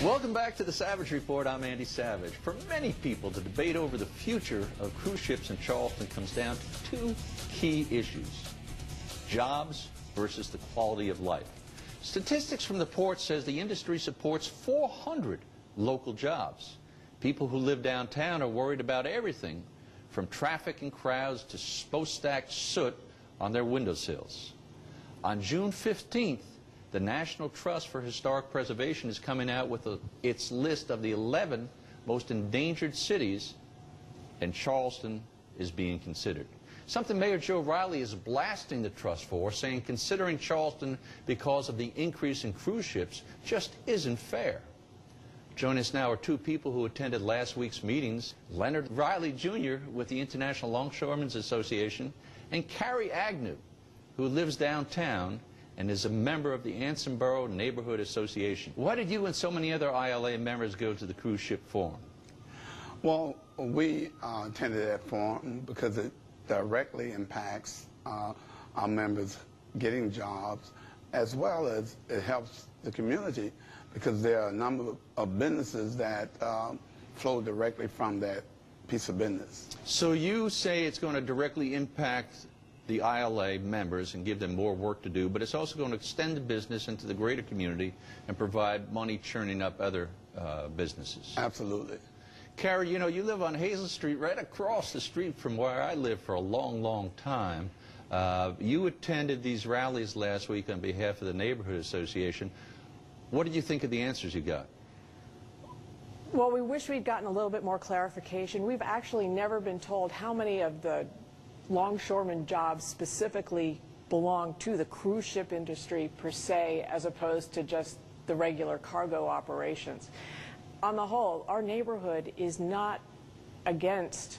Welcome back to the Savage Report. I'm Andy Savage. For many people, the debate over the future of cruise ships in Charleston comes down to two key issues: jobs versus the quality of life. Statistics from the port says the industry supports 400 local jobs. People who live downtown are worried about everything from traffic and crowds to smokestack soot on their windowsills. On June 15th, the National Trust for Historic Preservation is coming out with its list of the 11 most endangered cities, and Charleston is being considered. Something Mayor Joe Riley is blasting the trust for, saying considering Charleston because of the increase in cruise ships just isn't fair. Joining us now are two people who attended last week's meetings: Leonard Riley Jr. with the International Longshoremen's Association, and Carrie Agnew, who lives downtown and is a member of the Ansonboro Neighborhood Association. Why did you and so many other ILA members go to the cruise ship forum? Well, we attended that forum because it directly impacts our members getting jobs, as well as it helps the community because there are a number of businesses that flow directly from that piece of business. So you say it's going to directly impact the ILA members and give them more work to do, but it's also going to extend the business into the greater community and provide money churning up other businesses. Absolutely. Carrie, you know, you live on Hazel Street, right across the street from where I lived for a long, long time. You attended these rallies last week on behalf of the Neighborhood Association. What did you think of the answers you got? Well, we wish we'd gotten a little bit more clarification. We've actually never been told how many of the longshoreman jobs specifically belong to the cruise ship industry per se, as opposed to just the regular cargo operations. On the whole, our neighborhood is not against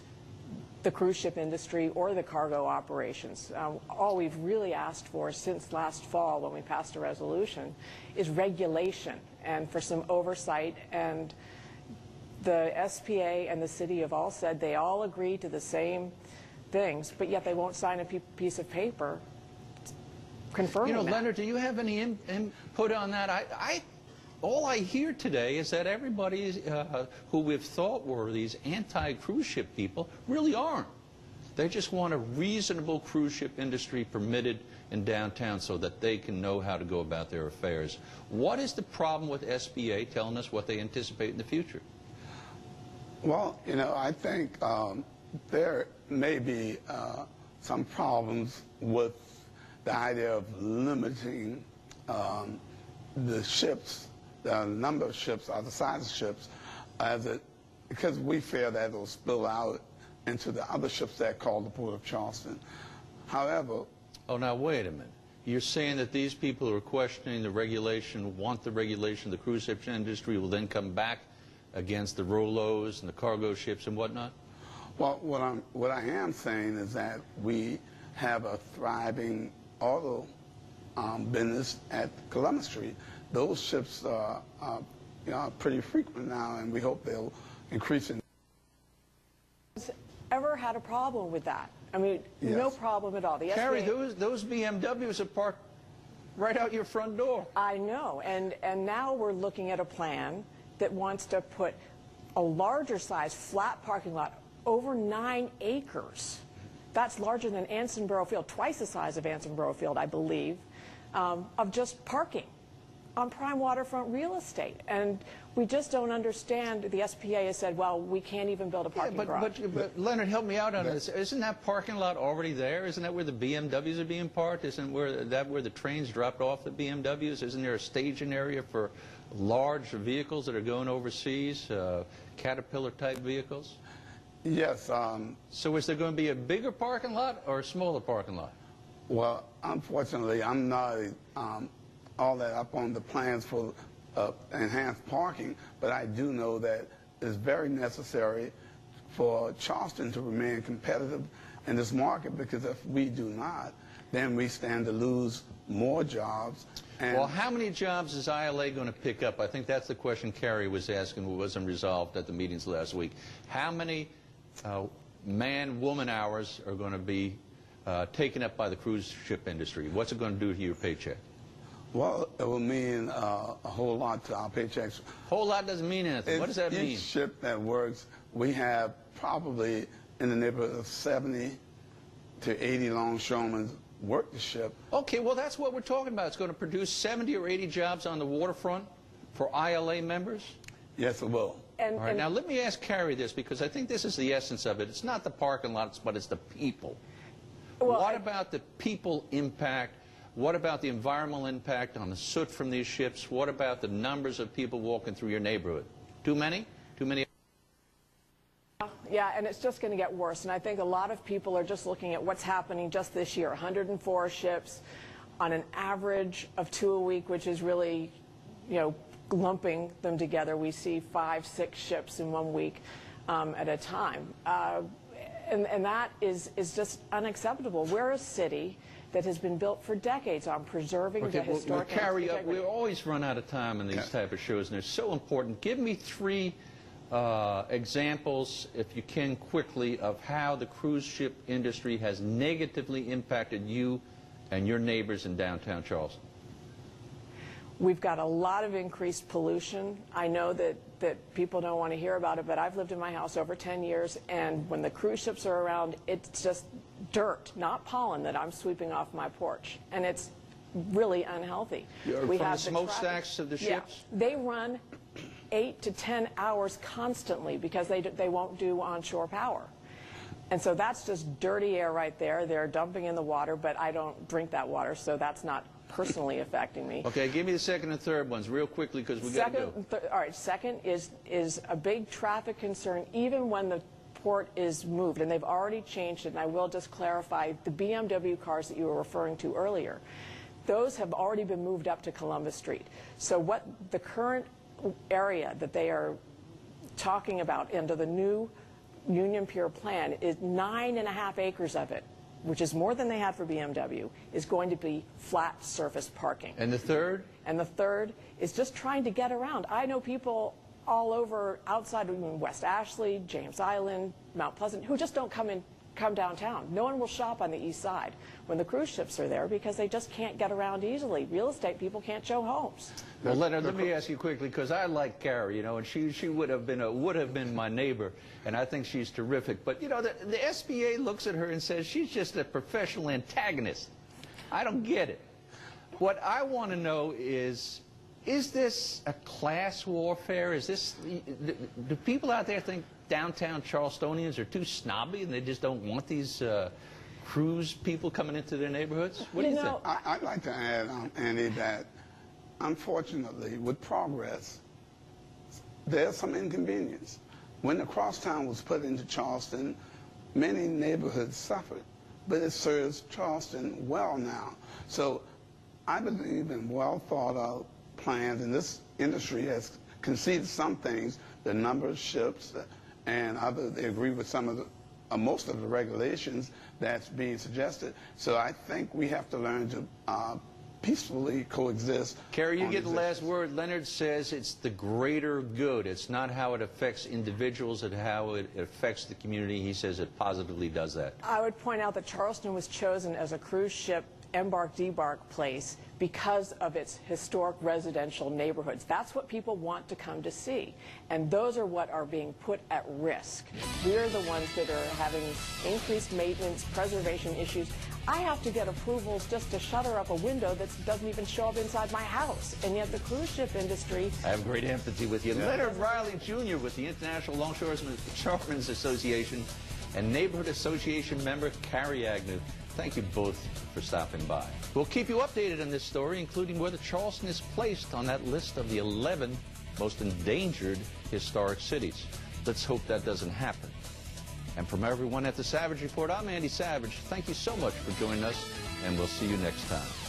the cruise ship industry or the cargo operations. All we've really asked for since last fall, when we passed a resolution, is regulation and for some oversight. And the SPA and the city have all said they all agree to the same things, but yet they won't sign a piece of paper confirming that. Leonard, do you have any input on that? All I hear today is that everybody who we've thought were these anti-cruise ship people really aren't. They just want a reasonable cruise ship industry permitted in downtown so that they can know how to go about their affairs. What is the problem with SBA telling us what they anticipate in the future? Well, I think there may be some problems with the idea of limiting the ships, the number of ships, or the size of ships, because we fear that it'll spill out into the other ships that call the Port of Charleston. However... Oh, now wait a minute. You're saying that these people who are questioning the regulation, want the regulation, the cruise ship industry will then come back against the ro-ros and the cargo ships and whatnot? Well, what I am saying is that we have a thriving auto business at Columbus Street. Those ships are pretty frequent now, and we hope they'll increase in. Ever had a problem with that? I mean, yes. No problem at all. The Carrie, SBA, those BMWs are parked right out your front door. I know, and now we're looking at a plan that wants to put a larger size flat parking lot, over 9 acres. That's larger than Ansonboro Field, twice the size of Ansonboro Field, I believe, of just parking on prime waterfront real estate. And we just don't understand. The SPA has said, well, we can't even build a parking garage. But Leonard, help me out on this. Isn't that parking lot already there? Isn't that where the BMWs are being parked? Isn't that where the trains dropped off the BMWs? Isn't there a staging area for large vehicles that are going overseas, Caterpillar-type vehicles? Yes. So is there going to be a bigger parking lot or a smaller parking lot? Well, unfortunately, I'm not all that up on the plans for enhanced parking, but I do know that it's very necessary for Charleston to remain competitive in this market, because if we do not, then we stand to lose more jobs. And well, how many jobs is ILA going to pick up? I think that's the question Carrie was asking, who wasn't resolved at the meetings last week. How many man-woman hours are going to be taken up by the cruise ship industry? What's it going to do to your paycheck? Well, it will mean a whole lot to our paychecks. Whole lot doesn't mean anything. What does that mean? Each ship that works, we have probably in the neighborhood of 70 to 80 longshoremen work the ship. Okay, well, that's what we're talking about. It's going to produce 70 or 80 jobs on the waterfront for ILA members? Yes, it will. All right, now let me ask Carrie this, because I think this is the essence of it. It's not the parking lots, but it's the people. Well, what about the people impact? What about the environmental impact on the soot from these ships? What about the numbers of people walking through your neighborhood? Too many? Too many? Yeah, and it's just going to get worse. And I think a lot of people are just looking at what's happening just this year. 104 ships on an average of 2 a week, which is really, you know, lumping them together. We see 5, 6 ships in 1 week at a time. And that is just unacceptable. We're a city that has been built for decades on preserving the historic integrity. We always run out of time in these type of shows, and they're so important. Give me 3 examples, if you can, quickly, of how the cruise ship industry has negatively impacted you and your neighbors in downtown Charleston. We've got a lot of increased pollution. I know that people don't want to hear about it, but I've lived in my house over 10 years, and when the cruise ships are around, it's just dirt, not pollen, that I'm sweeping off my porch, and it's really unhealthy. From the smokestacks of the ships? Yeah, they run 8 to 10 hours constantly because they won't do onshore power. And so that's just dirty air right there. They're dumping in the water, but I don't drink that water, so that's not personally affecting me. Okay, give me the second and third ones real quickly, because we got to go. All right, second is a big traffic concern even when the port is moved, and they've already changed it, and I will just clarify, the BMW cars that you were referring to earlier, those have already been moved up to Columbus Street. So what the current area that they are talking about under the new Union Pier plan is 9.5 acres of it, which is more than they had for BMW, is going to be flat surface parking. And the third? And the third is just trying to get around. I know people all over outside of West Ashley, James Island, Mount Pleasant, who just don't come downtown. No one will shop on the east side when the cruise ships are there because they just can't get around easily. Real estate people can't show homes. Well, Leonard, let me ask you quickly, because I like Carrie, you know, and she would have been my neighbor, and I think she's terrific. But you know, the SBA looks at her and says she's just a professional antagonist. I don't get it. What I want to know is this a class warfare? Is this? Do people out there think downtown Charlestonians are too snobby and they just don't want these cruise people coming into their neighborhoods? What do you think? I'd like to add, Andy, that unfortunately, with progress, there's some inconvenience. When the crosstown was put into Charleston, many neighborhoods suffered, but it serves Charleston well now. So I believe in well thought out plans, and this industry has conceded some things, the number of ships, and others, they agree with some of the, most of the regulations that's being suggested. So I think we have to learn to peacefully coexist. Carrie, you get the last word. Leonard says it's the greater good. It's not how it affects individuals, it's how it affects the community. He says it positively does that. I would point out that Charleston was chosen as a cruise ship embark-debark place because of its historic residential neighborhoods. That's what people want to come to see, and those are what are being put at risk. We're the ones that are having increased maintenance, preservation issues. I have to get approvals just to shutter up a window that doesn't even show up inside my house, and yet the cruise ship industry... I have great empathy with you. Yeah. Leonard Riley, Jr. with the International Longshoremen's Association and Neighborhood Association member Carrie Agnew. Thank you both for stopping by. We'll keep you updated on this story, including whether Charleston is placed on that list of the 11 most endangered historic cities. Let's hope that doesn't happen. And from everyone at the Savage Report, I'm Andy Savage. Thank you so much for joining us, and we'll see you next time.